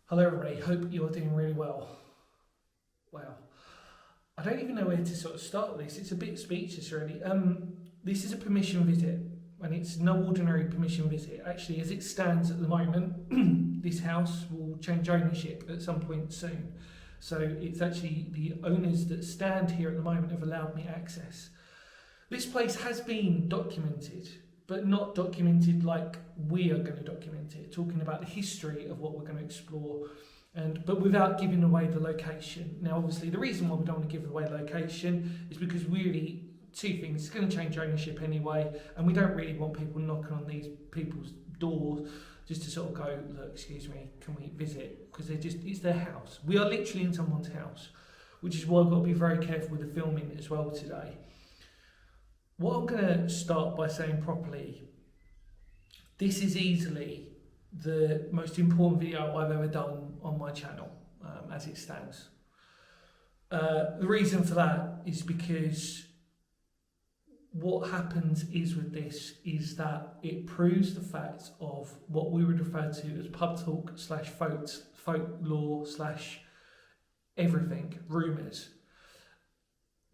Hello everybody, hope you're doing really well. Wow. I don't even know where to sort of start with this. It's a bit speechless really. This is a permission visit and it's no ordinary permission visit. Actually, as it stands at the moment, this house will change ownership at some point soon. So it's actually the owners that stand here at the moment have allowed me access. This place has been documented, but not documented like we are going to document it, talking about the history of what we're going to explore, but without giving away the location. Now, obviously, the reason why we don't want to give away the location is because really, two things: it's going to change ownership anyway, and we don't really want people knocking on these people's doors just to sort of go, look, excuse me, can we visit? Because it's their house. We are literally in someone's house, which is why I've got to be very careful with the filming as well today. What I'm going to start by saying properly, this is easily the most important video I've ever done on my channel, as it stands. The reason for that is because what happens with this is that it proves the fact of what we would refer to as pub talk slash folklore slash everything, rumours.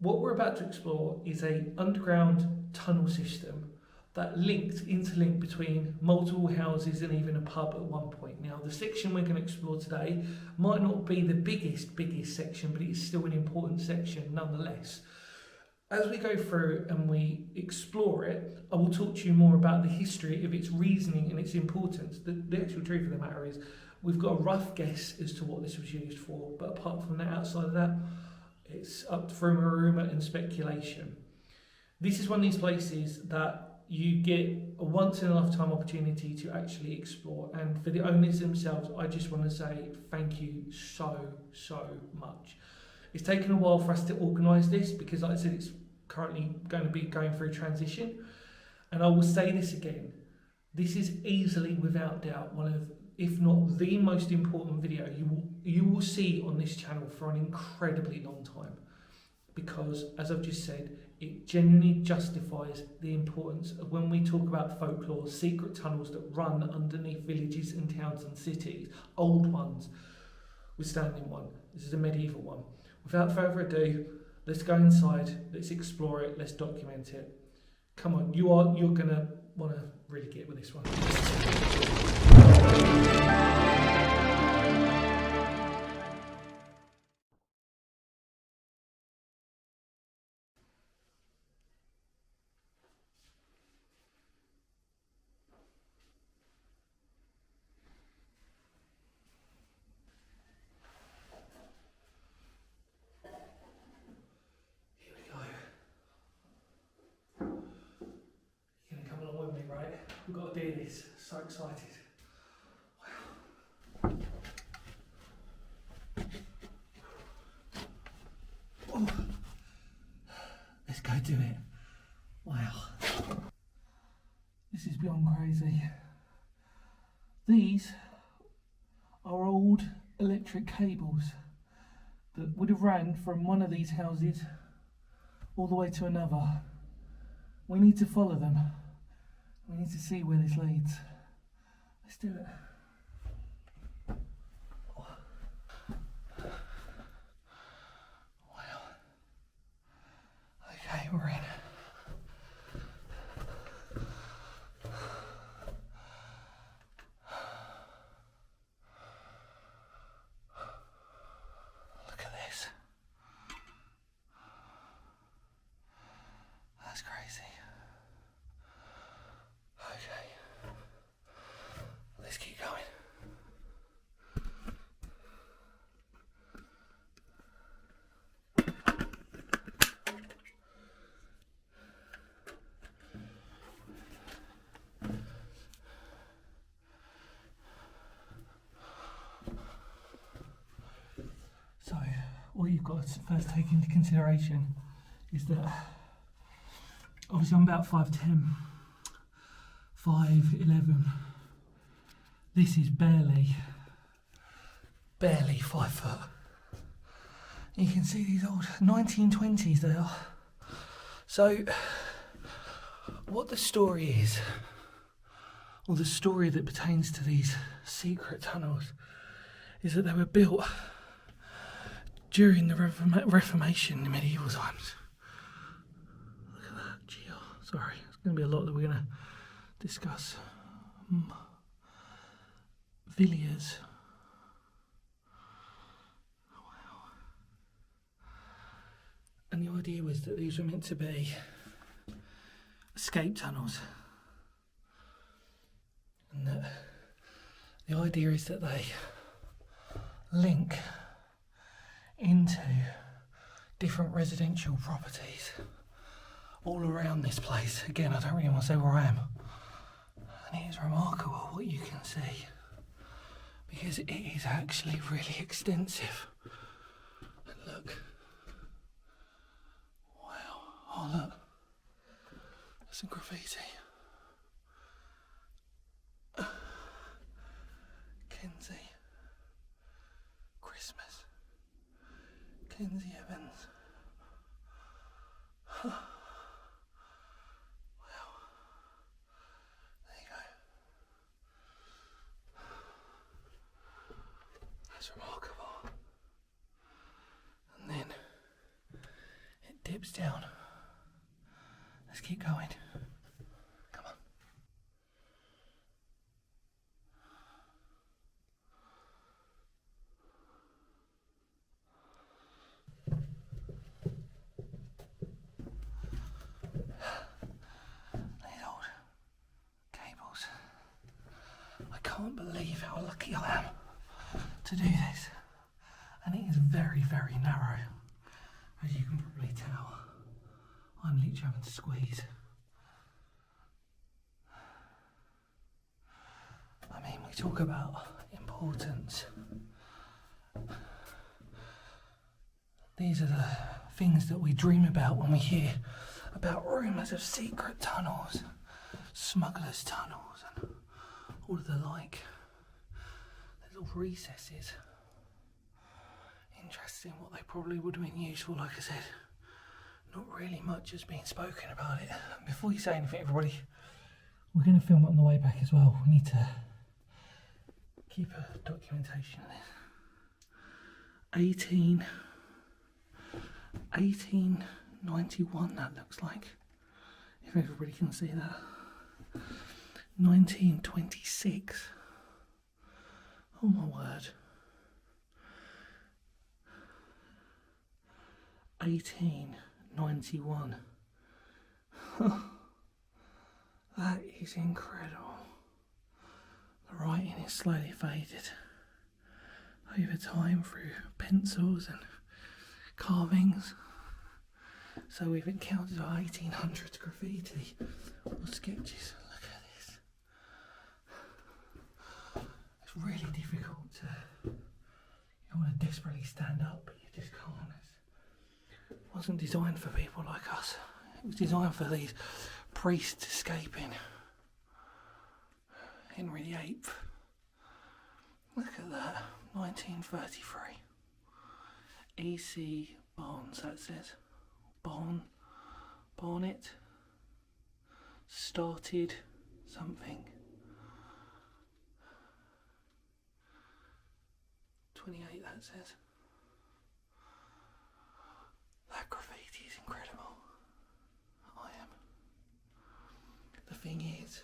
What we're about to explore is an underground tunnel system that interlinked between multiple houses and even a pub at one point. Now, the section we're going to explore today might not be the biggest section, but it's still an important section nonetheless. As we go through and we explore it, I will talk to you more about the history of its reasoning and its importance. The actual truth of the matter is, we've got a rough guess as to what this was used for, but apart from that, outside of that, it's up for rumour and speculation. This is one of these places that you get a once in a lifetime opportunity to actually explore, and for the owners themselves, I just want to say thank you so much. It's taken a while for us to organise this because, like I said, it's currently going to be going through transition, and I will say this again, this is easily, without doubt, one of, if not the most important video you will see on this channel for an incredibly long time, because, as I've just said, it genuinely justifies the importance of, when we talk about folklore, secret tunnels that run underneath villages and towns and cities, old ones. We're standing one. This is a medieval one. Without further ado, let's go inside, let's explore it, let's document it. Come on, you're gonna want to really get with this one. We've got to do this. So excited. Wow. Oh. Let's go do it. Wow. This is beyond crazy. These are old electric cables that would have ran from one of these houses all the way to another. We need to follow them. We need to see where this leads. Let's do it. Oh. Wow. Okay, we're in. Look at this. That's crazy. Okay, let's keep going. So, all you've got to first take into consideration is that obviously I'm about 5'10". 5'11". This is barely 5 foot. You can see these old 1920s they are. So what the story is, or the story that pertains to these secret tunnels, is that they were built during the Reformation in the medieval times. Look at that, gee, sorry, it's going to be a lot that we're going to discuss. Villiers. Wow. And the idea was that these were meant to be escape tunnels. And that the idea is that they link into different residential properties all around this place. Again, I don't really want to say where I am. And it is remarkable what you can see, because it is actually really extensive. And look. Wow. Oh, look. There's some graffiti. Kenzie. Christmas. Kenzie Evans. Wow. There you go. That's remarkable. And then it dips down. Let's keep going. Come on. These old cables. I can't believe how lucky I am to do this. And it is very, very narrow, as you can probably tell. I'm literally having to squeeze. I mean, we talk about importance. These are the things that we dream about when we hear about rumours of secret tunnels, smugglers' tunnels, and all of the like. Little recesses. Interesting what they probably would have been used for, like I said. Not really much has been spoken about it. Before you say anything, everybody, we're going to film it on the way back as well. We need to keep a documentation of this. 1891, that looks like. If everybody can see that. 1926. Oh my word. 1891. That is incredible. The writing is slowly faded over time through pencils and carvings. So we've encountered our 1800s graffiti or sketches. Look at this. It's really difficult to, you want to desperately stand up, but you just can't. It wasn't designed for people like us. It was designed for these priests escaping. Henry VIII. Look at that. 1933. E.C. Barnes, that says. Barnet. Started something. 28, that says. That graffiti is incredible. I am. The thing is,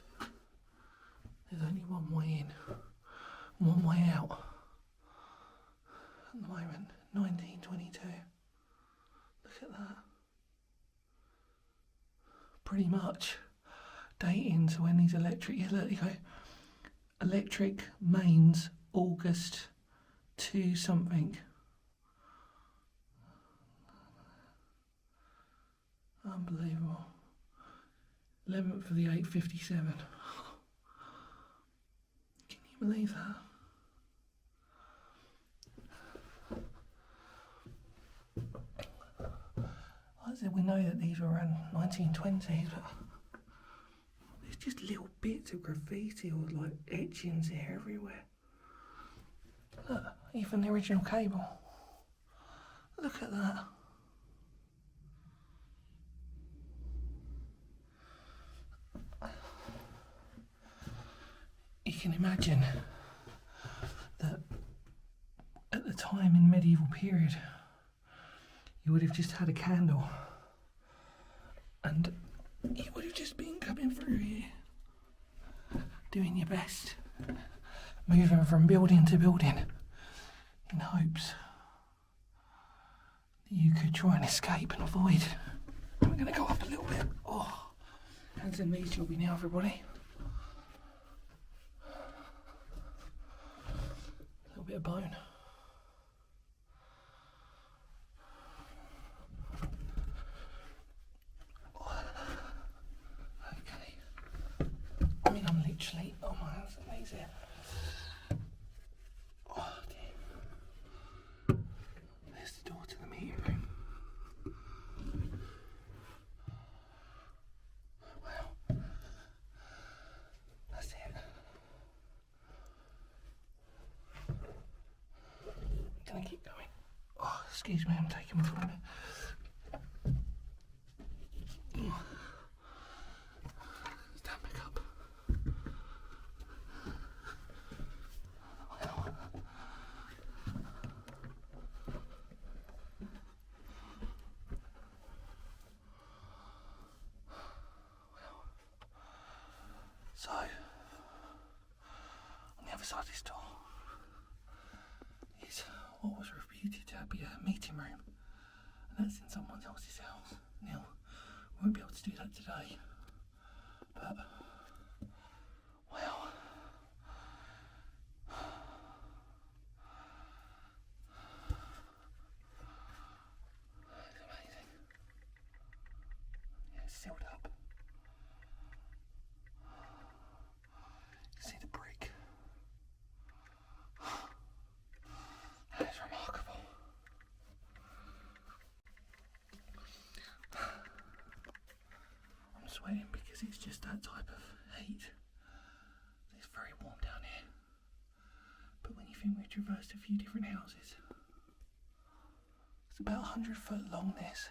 there's only one way in, one way out. At the moment, 1922. Look at that. Pretty much dating to when these electric, yeah, there you go. Electric mains, August 2 something. Unbelievable. 11th of the 8:57. Can you believe that? Like I said, we know that these were around 1920s, but there's just little bits of graffiti or like etchings here everywhere. Look, even the original cable. Look at that. You can imagine that time in the medieval period, you would have just had a candle and you would have just been coming through here, doing your best, moving from building to building in hopes that you could try and escape and avoid. We're going to go up a little bit. Oh, hands and knees jobby now, everybody. A little bit of bone. I mean, I'm literally on my hands and knees here. Oh dear. There's the door to the meeting room. Wow. That's it. Can I keep going? Oh, excuse me, I'm taking my time. Stand back up. So, on the other side of this door is what was reputed to be a meeting room, and that's in someone else's house. Now, we won't be able to do that today, but, well, it's amazing. Yeah, it's sealed up. See the brick. That is remarkable. I'm sweating because it's just that type of heat. It's very warm down here. But when you think we've traversed a few different houses, it's about 100 foot long, this.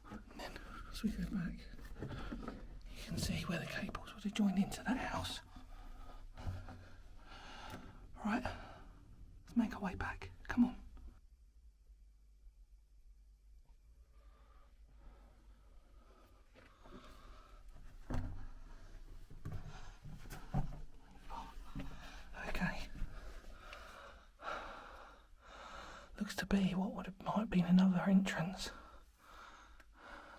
And then as we go back, you can see where the cables would have joined into that house. Right, let's make our way back. Come on. Okay. Looks to be what might have been another entrance.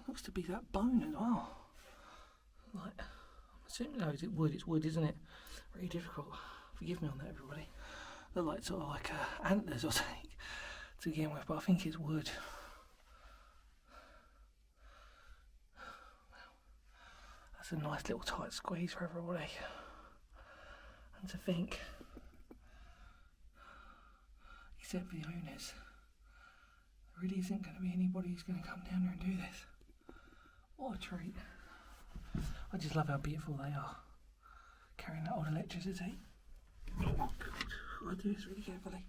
Looks to be that bone as well. Like, I'm assuming, no, is it wood? It's wood, isn't it? Very difficult. Forgive me on that, everybody. Look like sort of like antlers or something to begin with, but I think it's wood. Well, that's a nice little tight squeeze for everybody. And to think, except for the owners, there really isn't going to be anybody who's going to come down there and do this. What a treat. I just love how beautiful they are. Carrying that old electricity. Oh God, I do this really carefully.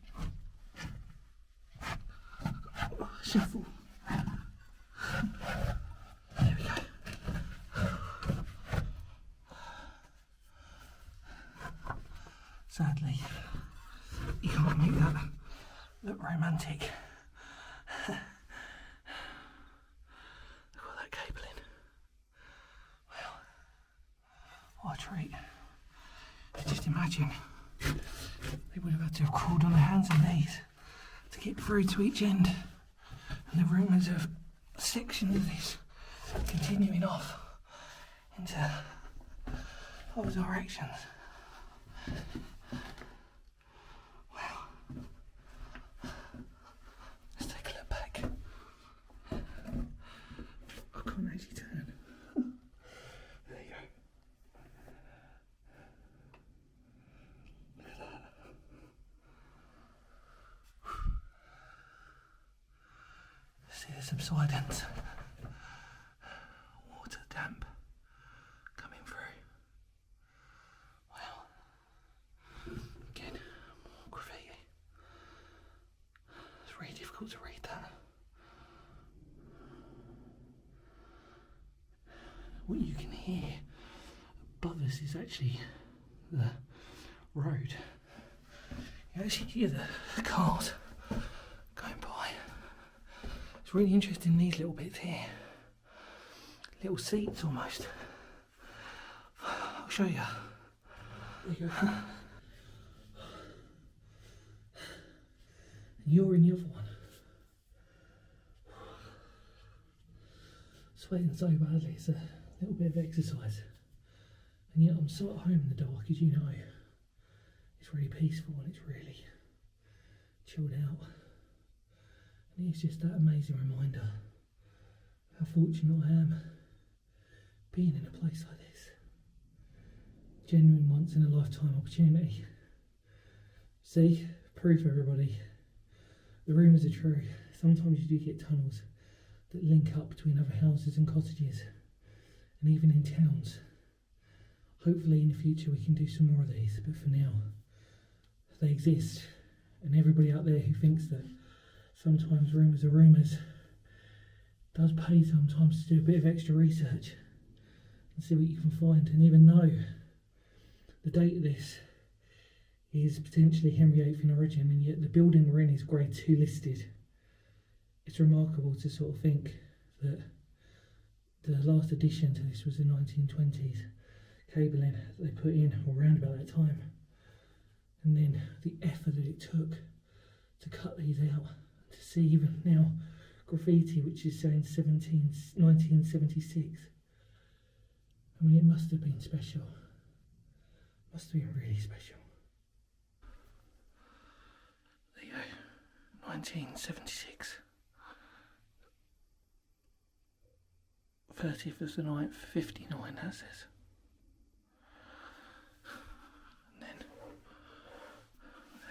Shuffle. There we go. Sadly, you can't make that look romantic. Look at that cabling. Well, what a treat. Just imagine they would have had to have crawled on their hands and knees to get through to each end. And the rumours of sections of this continuing off into other directions. Wow. Let's take a look back. I can't actually turn. There you go. Look at that. See the subsidence. Water damp coming through. Wow. Again, more graffiti. It's really difficult to read that. What you can hear above us is actually the road. You actually hear the cars going by. It's really interesting, these little bits here. Little seats almost. I'll show you. There you go. And you're in the other one. Sweating so badly, it's a little bit of exercise. And yet I'm so at home in the dark, as you know. It's really peaceful and it's really chilled out. And it's just that amazing reminder of how fortunate I am being in a place like this. Genuine once in a lifetime opportunity. See, proof everybody. The rumours are true. Sometimes you do get tunnels that link up between other houses and cottages, and even in towns. Hopefully in the future we can do some more of these, but for now, they exist. And everybody out there who thinks that sometimes rumours are rumours, does pay sometimes to do a bit of extra research and see what you can find. And even though the date of this is potentially Henry VIII in origin, and yet the building we're in is Grade 2 listed, it's remarkable to sort of think that the last addition to this was the 1920s cabling that they put in around about that time, and then the effort that it took to cut these out, to see even now graffiti which is saying 1976. I mean, it must have been special. Must have been really special. There you go, 1976. 30th of the 9th, 59, that says. And then,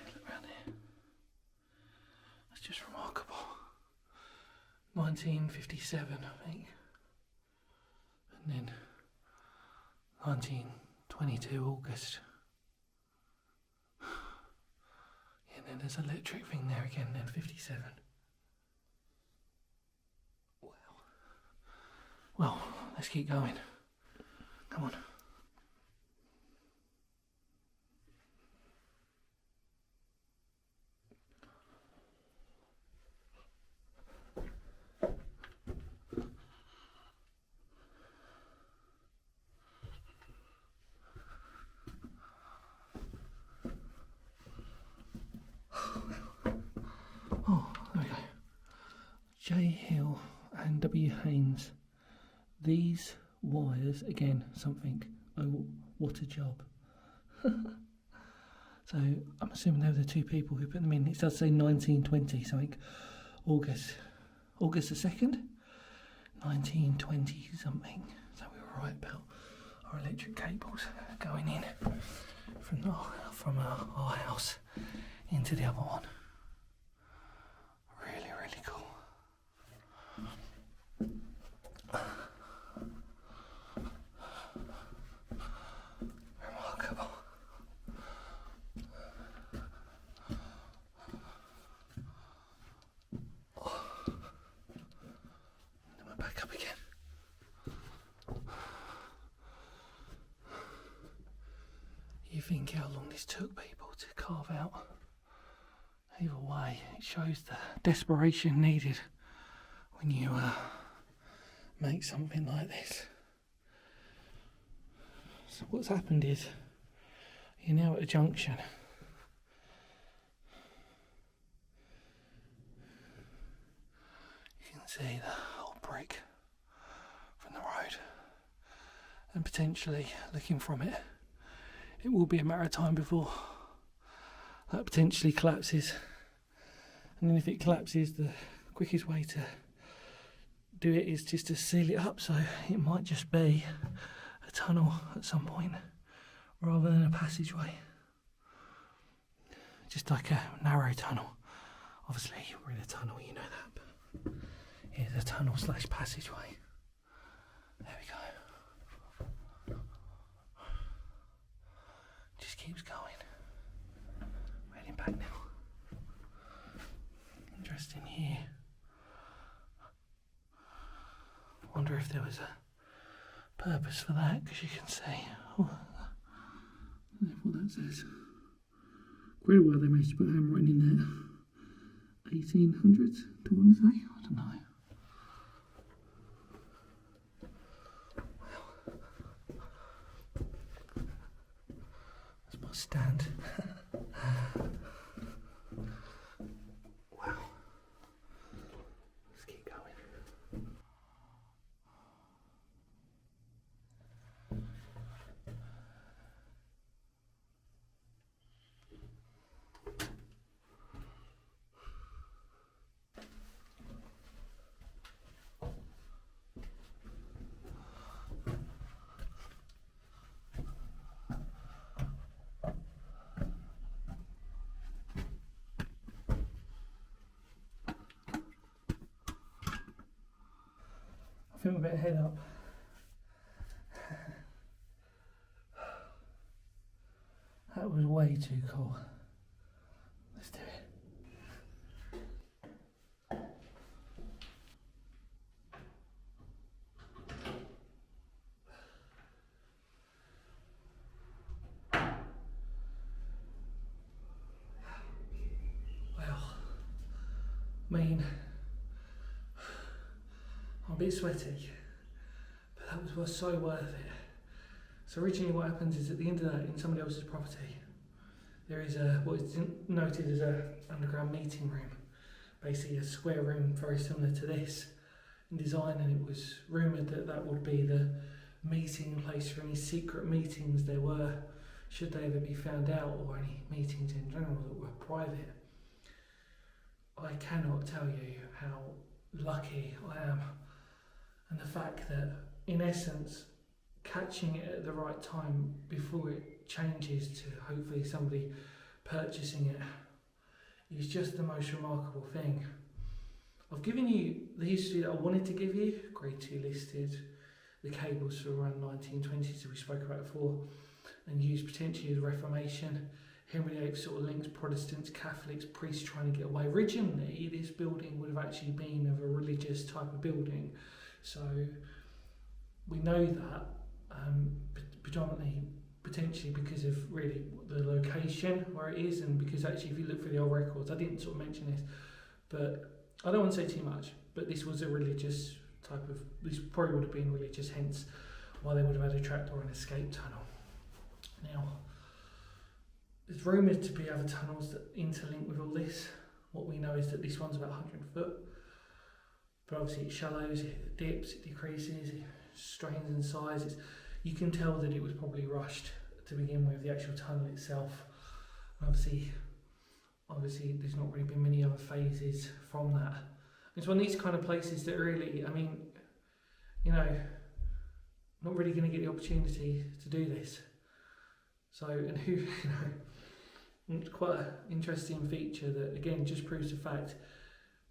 look around here. That's just remarkable. 1957, I think. And then 1922, August. Yeah, and then there's an electric thing there again, then 57. Well, let's keep going. Come on. Oh, there we go. J. Hill and W. Haynes. These wires, again, something. Oh, what a job. So, I'm assuming they were the two people who put them in. It does say 1920, something. August the 2nd, 1920 something. So we were right about our electric cables going in from our house into the other one. Really, really cool. Remarkable. Then we're back up again. You think how long this took people to carve out? Either way, it shows the desperation needed when you make something like this. So what's happened is you're now at a junction. You can see the whole brick from the road, and potentially looking from it, it will be a matter of time before that potentially collapses. And then if it collapses, the quickest way to do it is just to seal it up, so it might just be a tunnel at some point rather than a passageway. Just like a narrow tunnel. Obviously we're in a tunnel, you know that, but here's a tunnel / passageway. There we go. Just keeps going. We're heading back now. Interesting here. Wonder if there was a purpose for that, because you can see what that says. Very well, they managed to put handwriting in there. 1800s, do I want to say? I don't know. That's my stand. Wow. Let's keep going. I think we better head up. That was way too cool. Let's do it. Well, I mean, I'm a bit sweaty, but that was so worth it. So originally what happens is at the end of that, in somebody else's property, there is what is noted as a underground meeting room, basically a square room very similar to this in design, and it was rumoured that that would be the meeting place for any secret meetings there were, should they ever be found out, or any meetings in general that were private. I cannot tell you how lucky I am, and the fact that, in essence, catching it at the right time before it changes to hopefully somebody purchasing it is just the most remarkable thing. I've given you the history that I wanted to give you. Grade 2 listed, the cables for around 1920s that we spoke about before, and used potentially the Reformation. Henry VIII sort of links Protestants, Catholics, priests trying to get away. Originally, this building would have actually been of a religious type of building, so we know that predominantly, potentially because of really the location where it is, and because actually if you look through the old records, I didn't sort of mention this, but I don't want to say too much, but this was a religious type of, this probably would have been religious, hence why they would have had a trapdoor and escape tunnel. Now, there's rumoured to be other tunnels that interlink with all this. What we know is that this one's about 100 foot, but obviously it shallows, it dips, it decreases, it strains in size. You can tell that it was probably rushed to begin with, the actual tunnel itself. Obviously there's not really been many other phases from that. It's one of these kind of places that really, I mean, you know, not really going to get the opportunity to do this. So, and who, you know, it's quite an interesting feature that again just proves the fact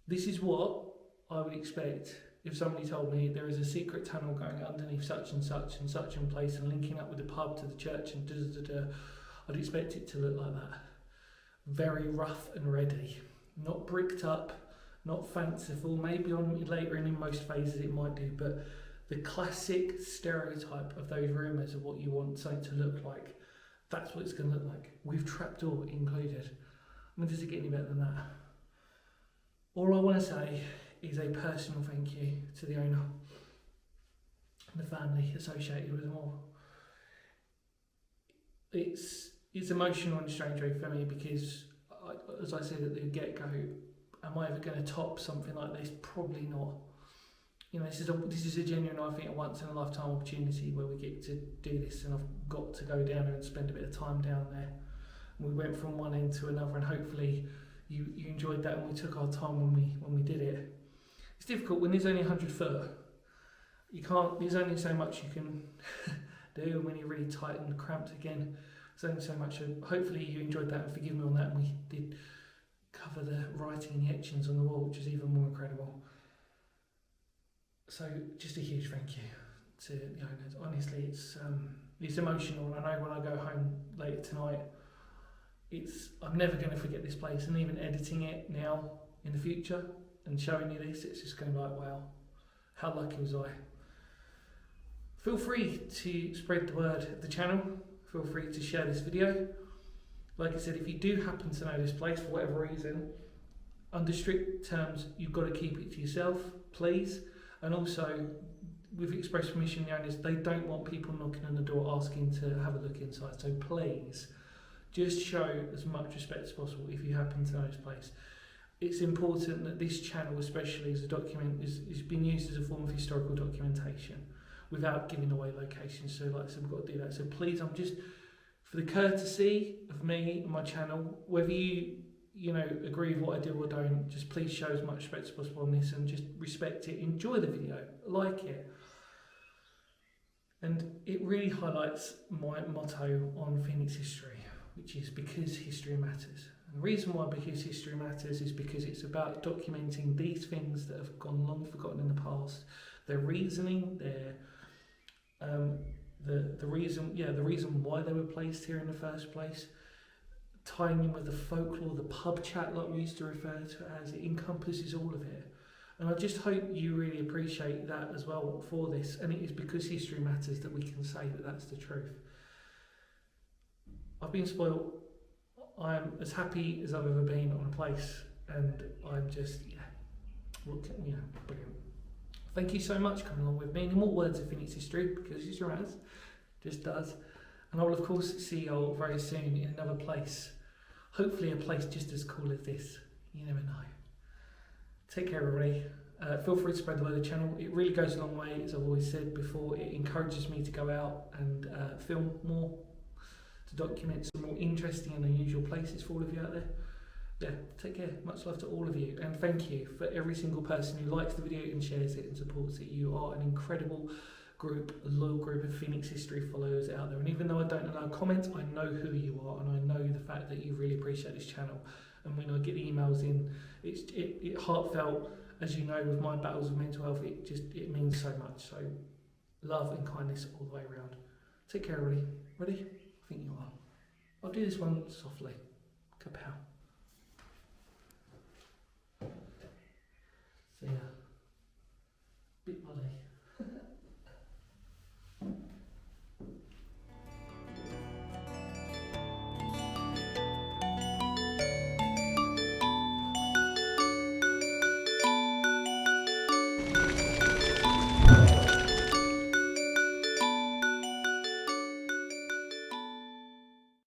this is what I would expect if somebody told me there is a secret tunnel going underneath such and such and such in place and linking up with the pub to the church and I'd expect it to look like that. Very rough and ready, not bricked up, not fanciful. Maybe on later in most phases it might do, but the classic stereotype of those rumours of what you want something to look like, that's what it's going to look like, with trapdoor included. I mean, does it get any better than that? All I want to say is a personal thank you to the owner and the family associated with them all. It's emotional in a strange way for me because, as I said at the get-go, am I ever going to top something like this? Probably not. You know, this is a genuine, I think, a once-in-a-lifetime opportunity where we get to do this, and I've got to go down there and spend a bit of time down there. And we went from one end to another, and hopefully you enjoyed that, and we took our time when we did it. It's difficult when there's only 100 foot. You can't. There's only so much you can do, and when you're really tight and cramped again, there's only so much. So hopefully you enjoyed that, and forgive me on that. And we did cover the writing and the etchings on the wall, which is even more incredible. So just a huge thank you to the owners. Honestly, it's emotional, and I know when I go home later tonight, I'm never going to forget this place, and even editing it now in the future and showing you this, it's just going to be like, wow, how lucky was I? Feel free to spread the word of the channel. Feel free to share this video. Like I said, if you do happen to know this place for whatever reason, under strict terms, you've got to keep it to yourself, please. And also, with express permission, the owners, they don't want people knocking on the door asking to have a look inside. So please, just show as much respect as possible if you happen to know this place. It's important that this channel, especially as a document, is being used as a form of historical documentation without giving away locations. So like I said, we've got to do that. So please, I'm just, for the courtesy of me and my channel, whether you agree with what I do or don't, just please show as much respect as possible on this and just respect it, enjoy the video, like it. And it really highlights my motto on Phoenix history, which is because history matters. And the reason why because history matters is because it's about documenting these things that have gone long forgotten in the past, their reasoning, their the reason why they were placed here in the first place, tying in with the folklore, the pub chat like we used to refer to it as. It encompasses all of it. And I just hope you really appreciate that as well for this. And it is because history matters that we can say that that's the truth. I've been spoiled. I'm as happy as I've ever been on a place, and I'm just, brilliant. Thank you so much for coming along with me. And in more words of Phoenix history, because history matters, just does. And I will of course see you all very soon in another place. Hopefully a place just as cool as this. You never know. Take care everybody. Feel free to spread the word of the channel. It really goes a long way, as I've always said before. It encourages me to go out and film more, to document some more interesting and unusual places for all of you out there. Yeah, take care. Much love to all of you, and thank you for every single person who likes the video and shares it and supports it. You are an incredible group, a loyal group of Phoenix history followers out there. And even though I don't allow comments, I know who you are, and I know the fact that you really appreciate this channel. And when I get emails in, it's heartfelt, as you know, with my battles of mental health. It means so much. So love and kindness all the way around. Take care, everybody. Ready? I think you are. I'll do this one softly. Kapow. See ya. Big buddy.